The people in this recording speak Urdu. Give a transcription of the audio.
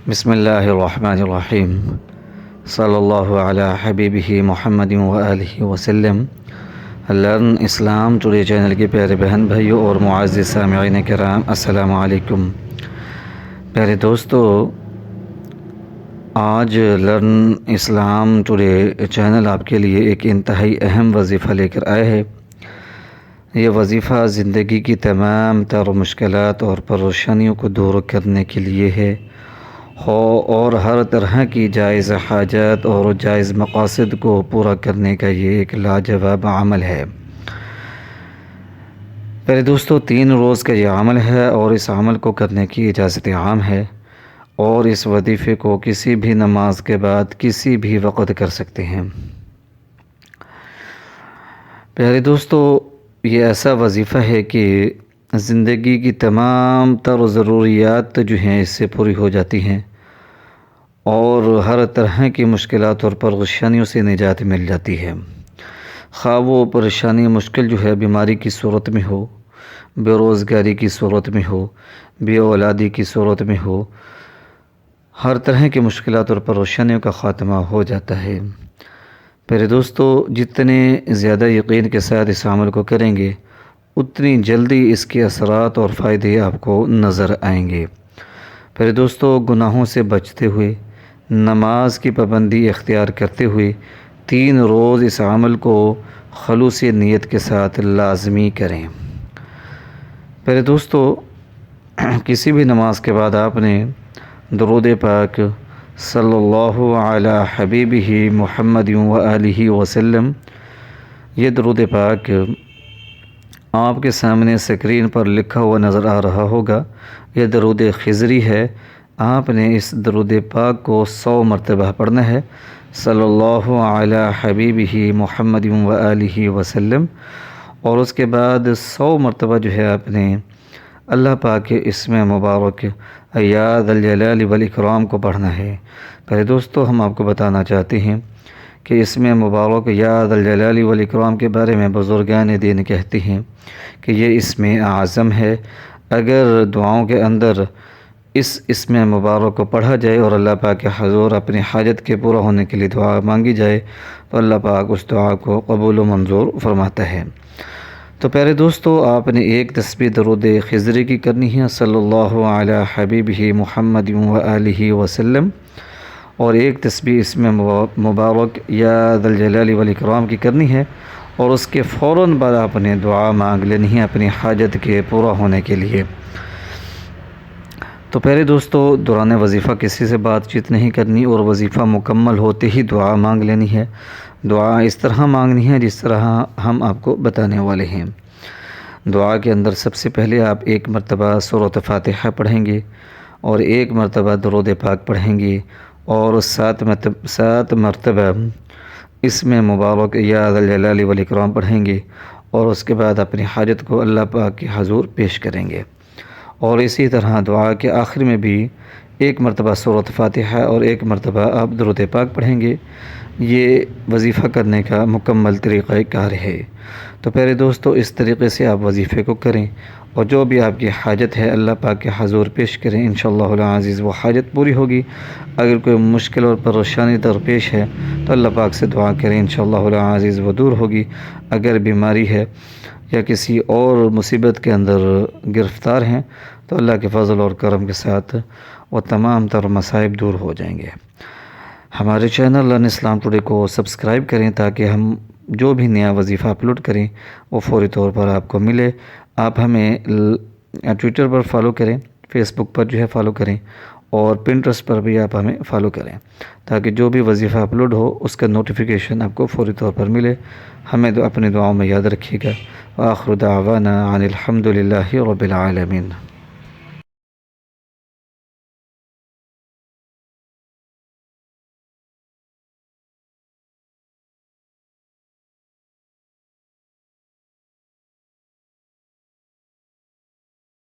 بسم اللہ الرحمن الرحیم صلی اللہ علی حبیبہ محمد وآلہ وسلم۔ لرن اسلام ٹوڈے چینل کے پیارے بہن بھائیوں اور معزز سامعین کرام، السلام علیکم۔ پیارے دوستو، آج لرن اسلام ٹوڈے چینل آپ کے لیے ایک انتہائی اہم وظیفہ لے کر آئے ہے۔ یہ وظیفہ زندگی کی تمام تر مشکلات اور پریشانیوں کو دور کرنے کے لیے ہے اور ہر طرح کی جائز حاجات اور جائز مقاصد کو پورا کرنے کا یہ ایک لاجواب عمل ہے۔ میرے دوستو، 3 روز کا یہ عمل ہے اور اس عمل کو کرنے کی اجازت عام ہے، اور اس وظیفے کو کسی بھی نماز کے بعد کسی بھی وقت کر سکتے ہیں۔ پیارے دوستو، یہ ایسا وظیفہ ہے کہ زندگی کی تمام تر ضروریات جو ہیں اس سے پوری ہو جاتی ہیں، اور ہر طرح کی مشکلات اور پریشانیوں سے نجات مل جاتی ہے۔ خواہ وہ پریشانی مشکل جو ہے بیماری کی صورت میں ہو، بے روزگاری کی صورت میں ہو، بے اولادی کی صورت میں ہو، ہر طرح کی مشکلات اور پریشانیوں کا خاتمہ ہو جاتا ہے۔ میرے دوستو، جتنے زیادہ یقین کے ساتھ اس عمل کو کریں گے، اتنی جلدی اس کے اثرات اور فائدے آپ کو نظر آئیں گے۔ میرے دوستو، گناہوں سے بچتے ہوئے، نماز کی پابندی اختیار کرتے ہوئے 3 روز اس عمل کو خلوص نیت کے ساتھ لازمی کریں۔ میرے دوستو، کسی بھی نماز کے بعد آپ نے درود پاک صلی اللہ علی حبیبہ محمد وآلہ وسلم، یہ درود پاک آپ کے سامنے اسکرین پر لکھا ہوا نظر آ رہا ہوگا۔ یہ درود خضری ہے۔ آپ نے اس درود پاک کو 100 مرتبہ پڑھنا ہے، صلی اللہ علی حبیبہ محمد وآلہ وسلم، اور اس کے بعد 100 مرتبہ جو ہے آپ نے اللہ پاک کے اسم مبارک یا ذا الجلال والاکرام کو پڑھنا ہے۔ پہلے دوستو، ہم آپ کو بتانا چاہتے ہیں کہ اسم مبارک یا ذا الجلال والاکرام کے بارے میں بزرگان دین کہتے ہیں کہ یہ اسم اعظم ہے۔ اگر دعاؤں کے اندر اس اسم مبارک کو پڑھا جائے اور اللہ پاک کے حضور اپنی حاجت کے پورا ہونے کے لیے دعا مانگی جائے تو اللہ پاک اس دعا کو قبول و منظور فرماتا ہے۔ تو پیارے دوستو، آپ نے ایک تسبیح درود خضری کی کرنی ہے، صلی اللہ علی حبیبہ محمد وآلہ وسلم، اور ایک تسبیح اسم مبارک یا ذا الجلال والاکرام کی کرنی ہے، اور اس کے فوراً بعد آپ نے دعا مانگ لینی ہے اپنی حاجت کے پورا ہونے کے لیے۔ تو پیارے دوستو، دوران وظیفہ کسی سے بات چیت نہیں کرنی، اور وظیفہ مکمل ہوتے ہی دعا مانگ لینی ہے۔ دعا اس طرح مانگنی ہے جس طرح ہم آپ کو بتانے والے ہیں۔ دعا کے اندر سب سے پہلے آپ 1 مرتبہ سورۃ فاتحہ پڑھیں گے، اور 1 مرتبہ درود پاک پڑھیں گے، اور 7 مرتبہ اسم مبارک یا ذا الجلال والاکرام پڑھیں گے، اور اس کے بعد اپنی حاجت کو اللہ پاک کے حضور پیش کریں گے۔ اور اسی طرح دعا کے آخر میں بھی 1 مرتبہ سورۃ فاتحہ اور 1 مرتبہ آپ درود پاک پڑھیں گے۔ یہ وظیفہ کرنے کا مکمل طریقہ کار ہے۔ تو پیارے دوستو، اس طریقے سے آپ وظیفے کو کریں، اور جو بھی آپ کی حاجت ہے اللہ پاک کے حضور پیش کریں، انشاءاللہ العزیز وہ حاجت پوری ہوگی۔ اگر کوئی مشکل اور پریشانی درپیش ہے تو اللہ پاک سے دعا کریں، انشاءاللہ العزیز وہ دور ہوگی۔ اگر بیماری ہے یا کسی اور مصیبت کے اندر گرفتار ہیں تو اللہ کے فضل اور کرم کے ساتھ وہ تمام تر مصائب دور ہو جائیں گے۔ ہمارے چینل لرن اسلام ٹوڈے کو سبسکرائب کریں تاکہ ہم جو بھی نیا وظیفہ اپلوڈ کریں وہ فوری طور پر آپ کو ملے۔ آپ ہمیں ٹویٹر پر فالو کریں، فیس بک پر جو ہے فالو کریں، اور پنٹرسٹ پر بھی آپ ہمیں فالو کریں تاکہ جو بھی وظیفہ اپلوڈ ہو اس کا نوٹیفیکیشن آپ کو فوری طور پر ملے۔ ہمیں اپنے دعاؤں میں یاد رکھیے گا۔ وآخر دعوانا ان الحمد للہ رب العالمین۔